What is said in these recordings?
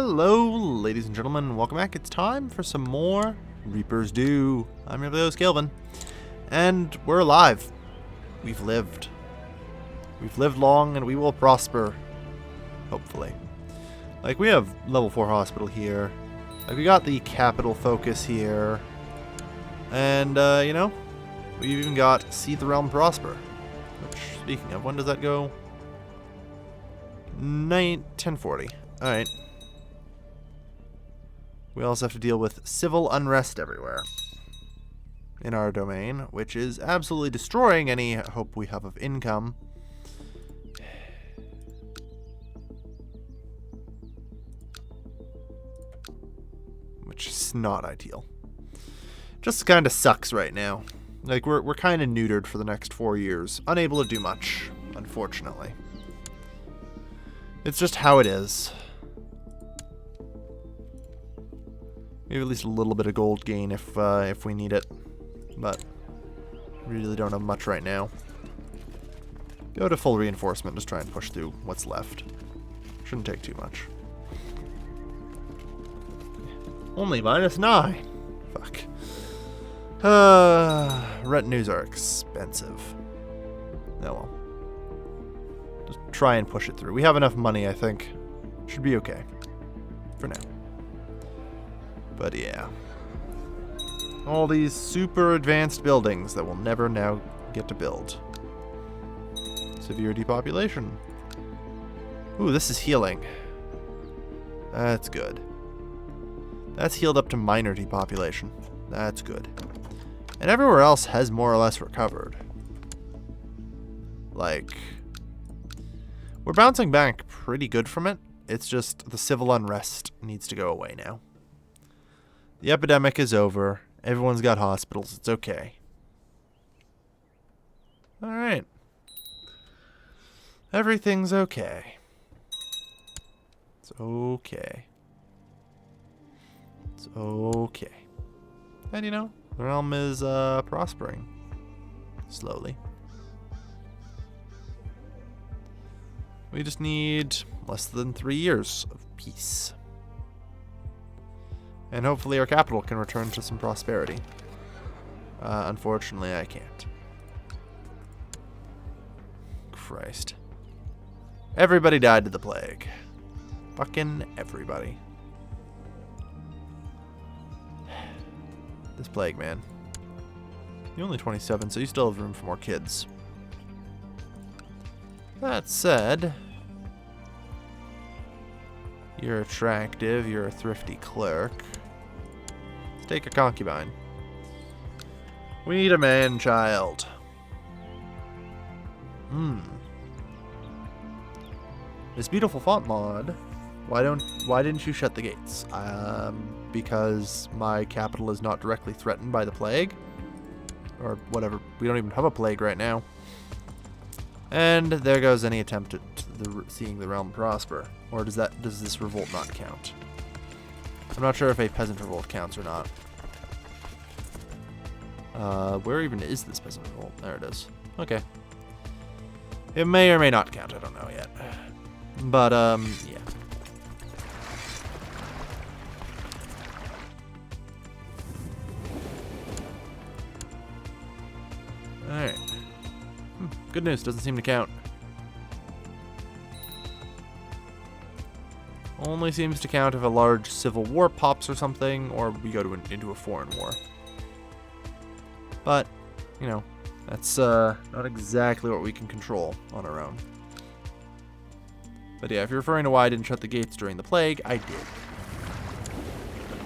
Hello, ladies and gentlemen. Welcome back. It's time for some more Reaper's Due. I'm your host, Kelvin. And we're alive. We've lived. We've lived long and we will prosper. Hopefully. Like, we have level 4 hospital here. Like, we got the capital focus here. And, you know, we've even got See the Realm Prosper. Which, speaking of, when does that go? 1040. Alright. We also have to deal with civil unrest everywhere in our domain, which is absolutely destroying any hope we have of income. Which is not ideal. Just kind of sucks right now. Like, we're kind of neutered for the next 4 years. Unable to do much, unfortunately. It's just how it is. Maybe at least a little bit of gold gain if we need it. But we really don't have much right now. Go to full reinforcement, just try and push through what's left. Shouldn't take too much. Only -9. Fuck. Retinues are expensive. Oh well. Just try and push it through. We have enough money, I think. Should be okay. For now. But yeah. All these super advanced buildings that we'll never now get to build. Severe depopulation. Ooh, this is healing. That's good. That's healed up to minor depopulation. That's good. And everywhere else has more or less recovered. Like, we're bouncing back pretty good from it. It's just the civil unrest needs to go away now. The epidemic is over. Everyone's got hospitals. It's okay. Alright. Everything's okay. It's okay. It's okay. And you know, the realm is prospering. Slowly. We just need less than 3 years of peace. And hopefully our capital can return to some prosperity. Unfortunately, I can't. Christ. Everybody died to the plague. Fucking everybody. This plague, man. You're only 27, so you still have room for more kids. That said, you're attractive, you're a thrifty clerk. Let's take a concubine. We need a man-child. This beautiful font mod. Why didn't you shut the gates? Because my capital is not directly threatened by the plague. Or whatever. We don't even have a plague right now. And there goes any attempt at seeing the realm prosper. Or does this revolt not count? I'm not sure if a peasant revolt counts or not. Where even is this peasant revolt? There it is. Okay. It may or may not count. I don't know yet. But, yeah. Alright. Good news, doesn't seem to count. Only seems to count if a large civil war pops or something, or we go into a foreign war. But, you know, that's not exactly what we can control on our own. But yeah, if you're referring to why I didn't shut the gates during the plague, I did.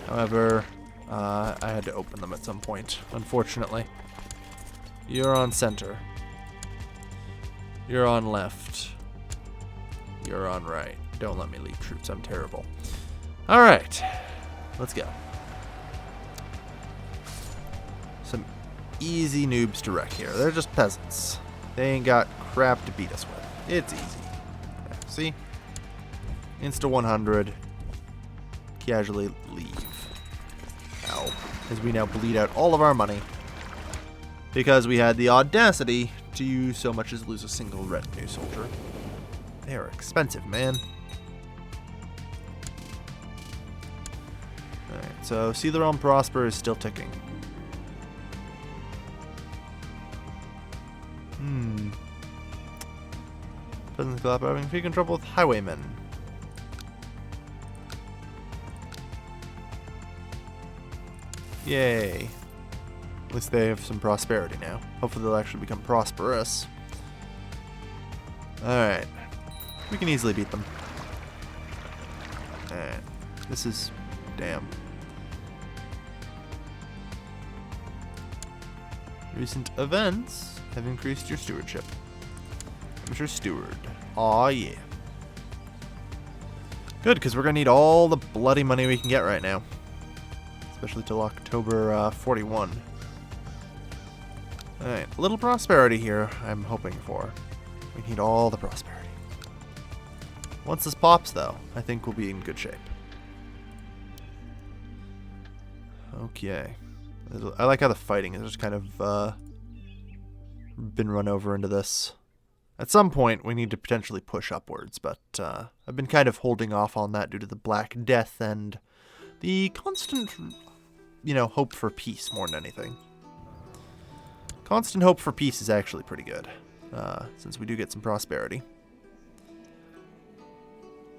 However, I had to open them at some point, unfortunately. You're on center. You're on left. You're on right. Don't let me leave troops. I'm terrible. Alright. Let's go. Some easy noobs to wreck here. They're just peasants. They ain't got crap to beat us with. It's easy. Yeah, see? Insta 100. Casually leave. Ow. As we now bleed out all of our money. Because we had the audacity to so much as lose a single retinue soldier. They are expensive, man. so See the Realm Prosper is still ticking. President's Club having frequent trouble with highwaymen. Yay. At least they have some prosperity now. Hopefully they'll actually become prosperous. Alright. We can easily beat them. Alright. This is... damn. Recent events have increased your stewardship. Mr. Steward. Aw, yeah. Good, because we're going to need all the bloody money we can get right now. Especially till October 41. Alright, a little prosperity here I'm hoping for. We need all the prosperity. Once this pops, though, I think we'll be in good shape. Okay. I like how the fighting has just kind of been run over into this. At some point, we need to potentially push upwards, but I've been kind of holding off on that due to the Black Death and the constant, hope for peace more than anything. Constant hope for peace is actually pretty good, since we do get some prosperity.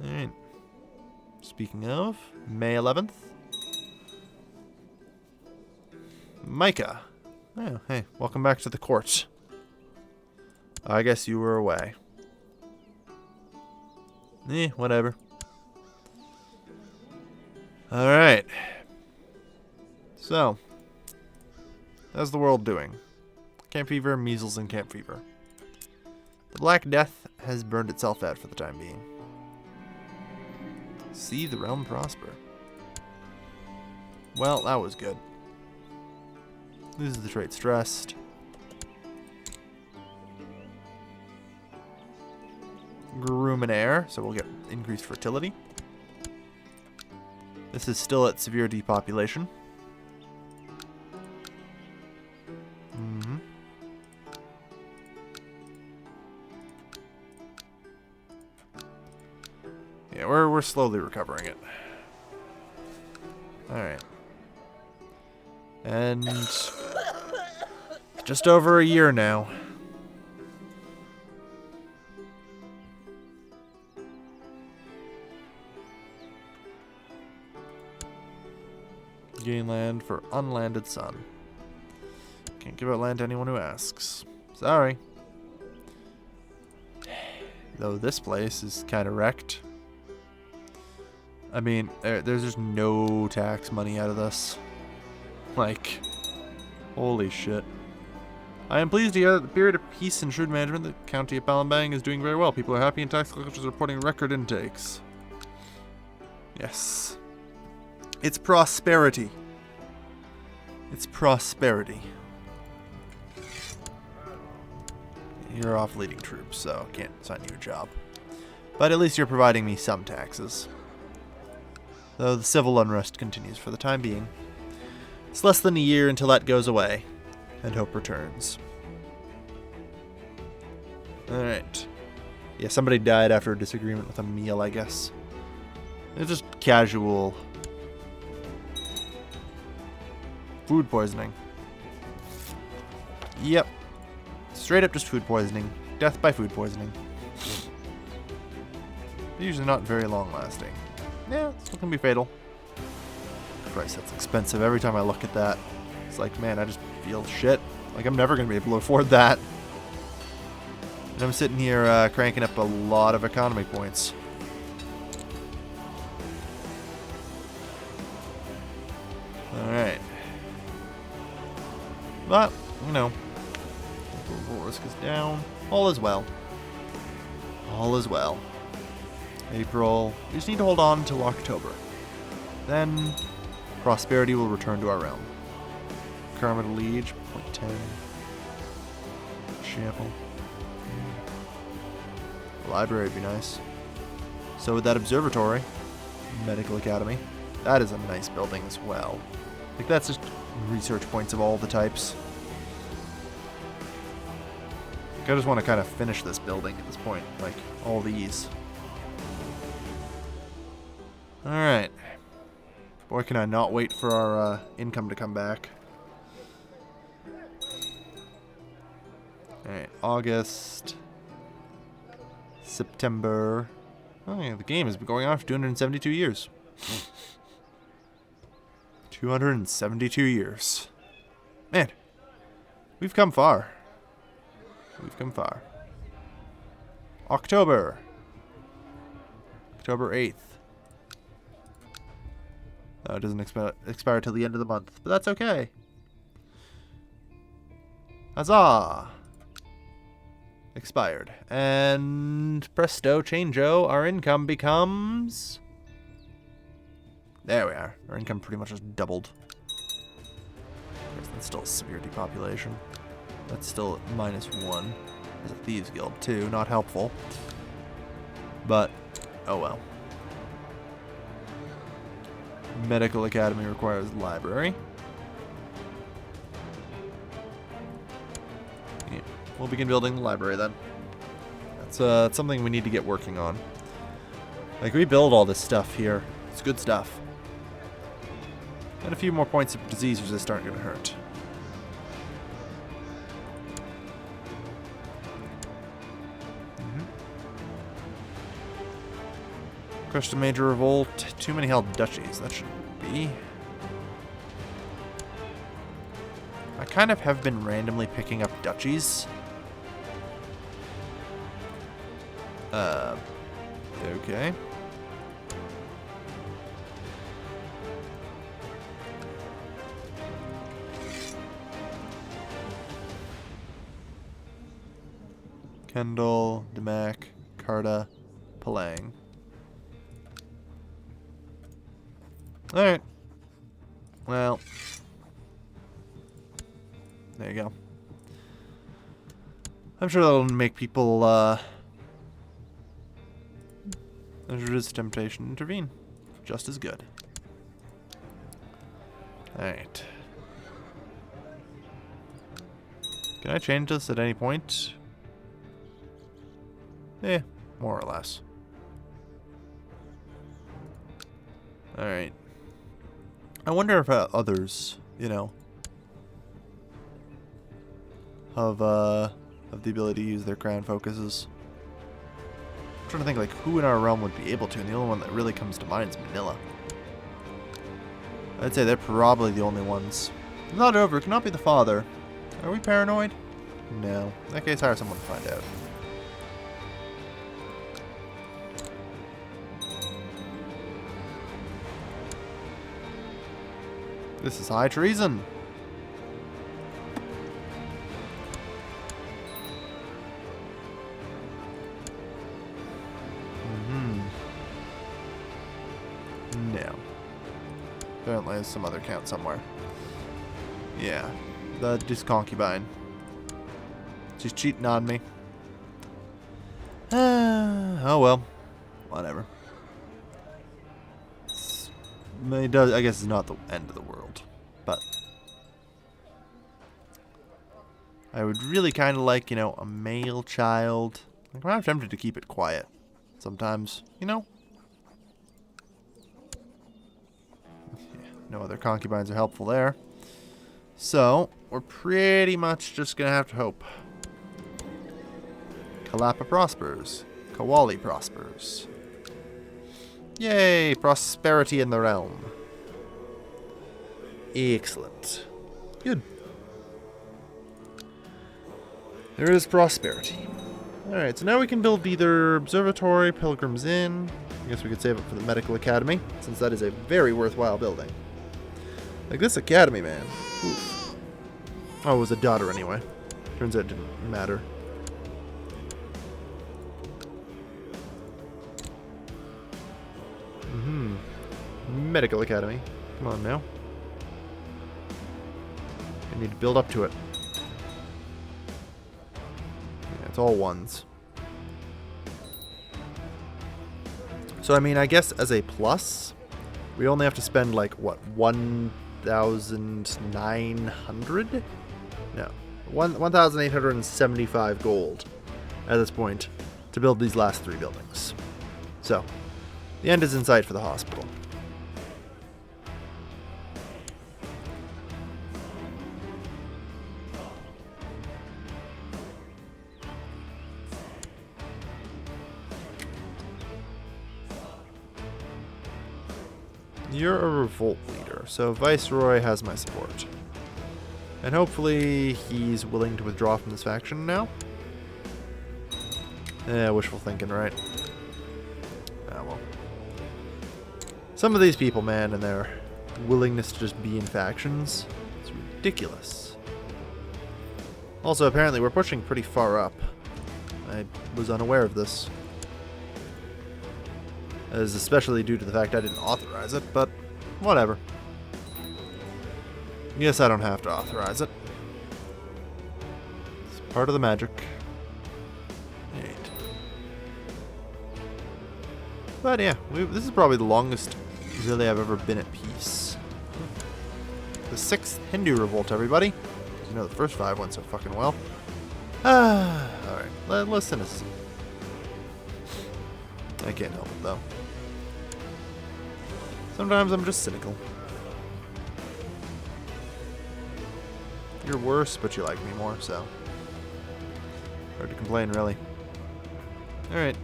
Alright. Speaking of, May 11th. Micah. Oh, hey, welcome back to the court. I guess you were away. Whatever. Alright. So, how's the world doing? Camp fever, measles, and camp fever. The Black Death has burned itself out for the time being. See the realm prosper. Well, that was good. Loses the trait stressed. Groom and heir, so we'll get increased fertility. This is still at severe depopulation. Yeah, we're slowly recovering it. Alright. And just over a year now. Gain land for unlanded son. Can't give out land to anyone who asks. Sorry. Though this place is kind of wrecked. I mean, there's just no tax money out of this. Like, holy shit. I am pleased to hear that the period of peace and shrewd management, the county of Palembang is doing very well. People are happy and tax collectors are reporting record intakes. Yes. It's prosperity. It's prosperity. You're off leading troops, so can't assign you a job. But at least you're providing me some taxes. Though the civil unrest continues for the time being. It's less than a year until that goes away, and hope returns. Alright. Yeah, somebody died after a disagreement with a meal, I guess. It's just casual food poisoning. Yep. Straight up just food poisoning. Death by food poisoning. They're usually not very long lasting. Yeah, still can be fatal. Christ, that's expensive. Every time I look at that, it's like, man, I just feel shit. Like, I'm never going to be able to afford that. And I'm sitting here cranking up a lot of economy points. Alright. But, risk is down. All is well. All is well. April. We just need to hold on until October. Then, prosperity will return to our realm. Karma to Liege, 0.10. Chapel. Library would be nice. So would that observatory. Medical Academy. That is a nice building as well. Like, that's just research points of all the types. Like, I just want to kind of finish this building at this point. Like, all these. Alright. Boy, can I not wait for our income to come back. Alright, August, September. Oh yeah, the game has been going on for 272 years. 272 years. Man, we've come far. We've come far. October. October 8th. It doesn't expire till the end of the month, but that's okay. Huzzah! Expired. And presto, changeo, our income becomes... There we are. Our income pretty much just doubled. That's still a severe depopulation. That's still at -1. There's a Thieves Guild too, not helpful. But, oh well. Medical Academy requires library. Yeah, we'll begin building the library then. That's something we need to get working on. Like, we build all this stuff here. It's good stuff. And a few more points of disease resist aren't going to hurt. Crushed a major revolt. Too many held duchies. That shouldn't be. I kind of have been randomly picking up duchies. Okay. Kendall, Damac, Carta, Palang. Alright. Well. There you go. I'm sure that'll make people, resist temptation to intervene. Just as good. Alright. Can I change this at any point? Eh, more or less. Alright. I wonder if others, you know, have the ability to use their crown focuses. I'm trying to think, like, who in our realm would be able to, and the only one that really comes to mind is Manila. I'd say they're probably the only ones. It's not over. It cannot be the father. Are we paranoid? No. In that case, hire someone to find out. This is high treason. No. Apparently there's some other count somewhere. Yeah. The disconcubine. She's cheating on me. Oh well. Whatever. It does, I guess it's not the end of the world, but I would really kind of like, you know, a male child. Like, I'm tempted to keep it quiet sometimes, you know? Yeah, no other concubines are helpful there. So, we're pretty much just going to have to hope. Kalapa prospers. Kawali prospers. Yay! Prosperity in the realm. Excellent. Good. There is prosperity. Alright, so now we can build either Observatory, Pilgrim's Inn. I guess we could save it for the Medical Academy, since that is a very worthwhile building. Like, this academy, man. Oof. Oh, it was a daughter anyway. Turns out it didn't matter. Medical Academy. Come on now. I need to build up to it. Yeah, it's all ones. So, I mean, I guess as a plus, we only have to spend, like, what, 1,900? No. 1,875 gold at this point to build these last 3 buildings. So, the end is in sight for the hospital. You're a revolt leader, so Viceroy has my support. And hopefully he's willing to withdraw from this faction now. Wishful thinking, right? Ah, well. Some of these people, man, and their willingness to just be in factions, it's ridiculous. Also, apparently we're pushing pretty far up. I was unaware of this. As especially due to the fact I didn't authorize it, but whatever. Guess I don't have to authorize it. It's part of the magic. Right. But yeah, this is probably the longest really I've ever been at peace. The 6th Hindu revolt, everybody. You know the first 5 went so fucking well. Alright, less cynicism. I can't help it though. Sometimes I'm just cynical. You're worse, but you like me more, so hard to complain, really. Alright.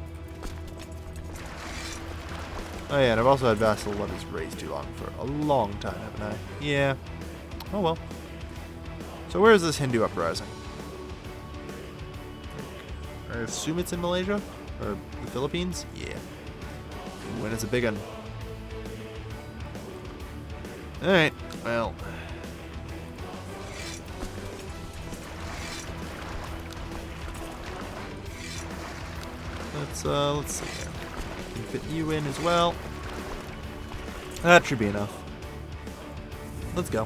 Oh yeah, and I've also had vassal levies raised too long for a long time, haven't I? Yeah. Oh well. So where is this Hindu uprising? I assume it's in Malaysia? Or the Philippines? Yeah. When it's a big one. Alright, well. Let's see here. Can fit you in as well. That should be enough. Let's go.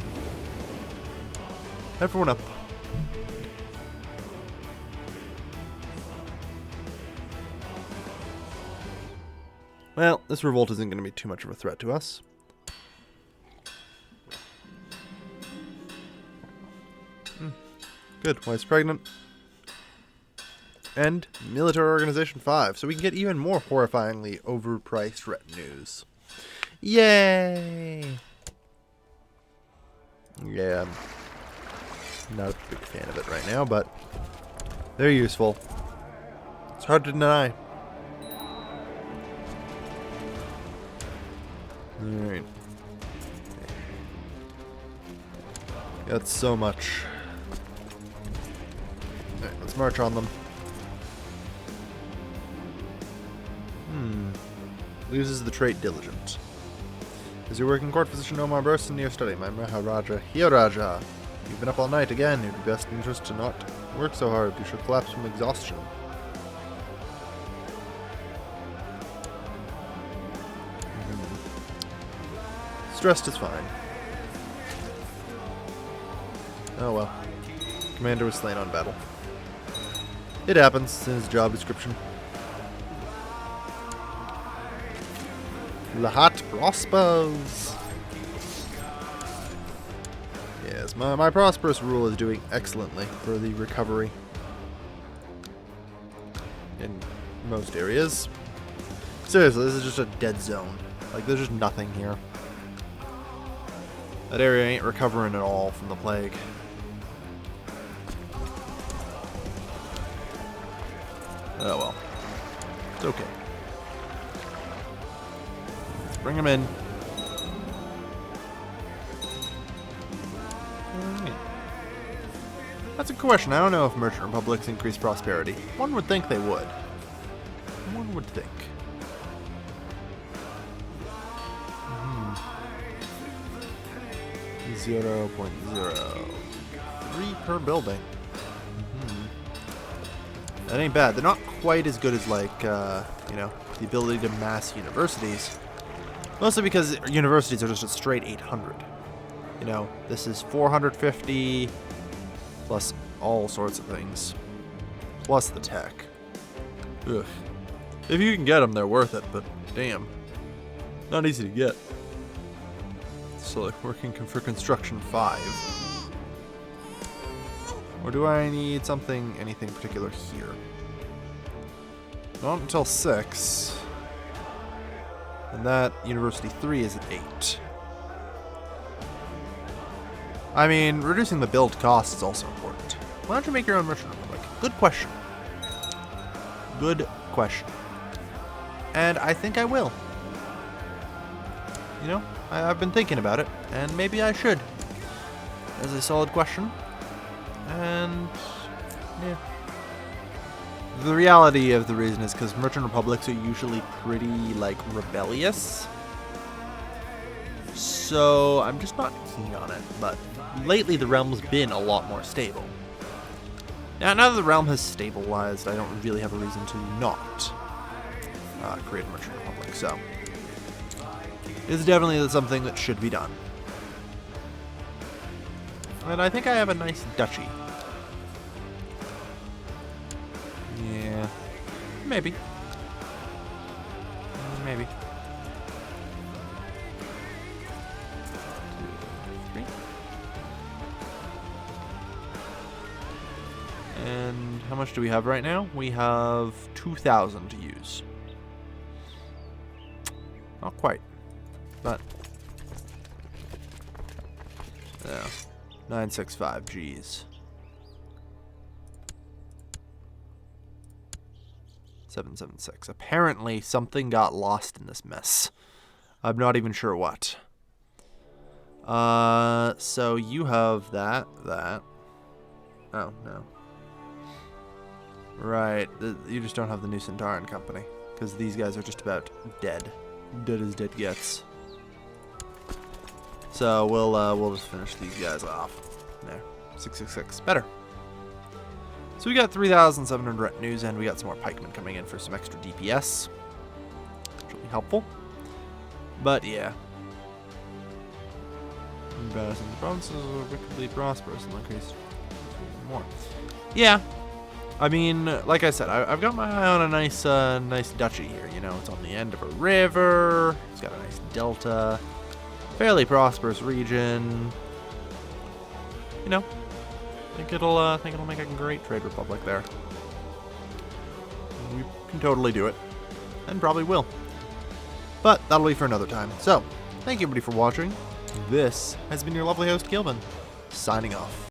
Everyone up. Well, this revolt isn't going to be too much of a threat to us. Good. Wife's pregnant. And military organization 5. So we can get even more horrifyingly overpriced retinues. Yay! Yeah, I'm not a big fan of it right now, but they're useful. It's hard to deny. Alright. Got so much. Alright, let's march on them. Loses the trait diligent. Is your working court physician no more burst in your study, my Maharaja Hiraja? You've been up all night again. It would be best interest to not work so hard. You should collapse from exhaustion. Stressed is fine. Oh well. Commander was slain on battle. It happens. It's in his job description. Lahat prospers. Yes, my prosperous rule is doing excellently for the recovery in most areas. Seriously, this is just a dead zone. Like, there's just nothing here. That area ain't recovering at all from the plague. Oh well. It's okay. Bring him in. That's a question. I don't know if merchant republics increase prosperity. One would think they would. One would think. 0.03 per building. That ain't bad. They're not quite as good as, like, you know, the ability to mass universities. Mostly because universities are just a straight 800. You know, this is 450 plus all sorts of things. Plus the tech. Ugh. If you can get them, they're worth it, but damn. Not easy to get. So, like, working for construction 5. Or do I need anything particular here? Not until 6. And that University 3 is at 8. I mean, reducing the build cost is also important. Why don't you make your own merchant republic? Good question. Good question. And I think I will. you know, I've been thinking about it, and maybe I should. That's a solid question. And, yeah. The reality of the reason is because merchant republics are usually pretty, like, rebellious. So, I'm just not keen on it, but lately the realm's been a lot more stable. Now that the realm has stabilized, I don't really have a reason to not create a merchant republic, so it's definitely something that should be done. And I think I have a nice duchy. Yeah, maybe. Maybe. 2, 3. And how much do we have right now? We have 2,000 to use. Not quite, but yeah, 965 G's. 776. Apparently, something got lost in this mess. I'm not even sure what. So you have that. Oh, no. Right, you just don't have the New Centauran Company, because these guys are just about dead. Dead as dead gets. So we'll just finish these guys off. There, 666, better. So we got 3,700 retinues, and we got some more pikemen coming in for some extra DPS, which will be helpful. But yeah, the provinces are wickedly prosperous and increase more. Yeah. I mean, like I said, I've got my eye on a nice duchy here. You know, it's on the end of a river. It's got a nice delta, fairly prosperous region. You know, I think it'll make a great trade republic there. We can totally do it, and probably will. But that'll be for another time. So, thank you everybody for watching. This has been your lovely host, Gilman, signing off.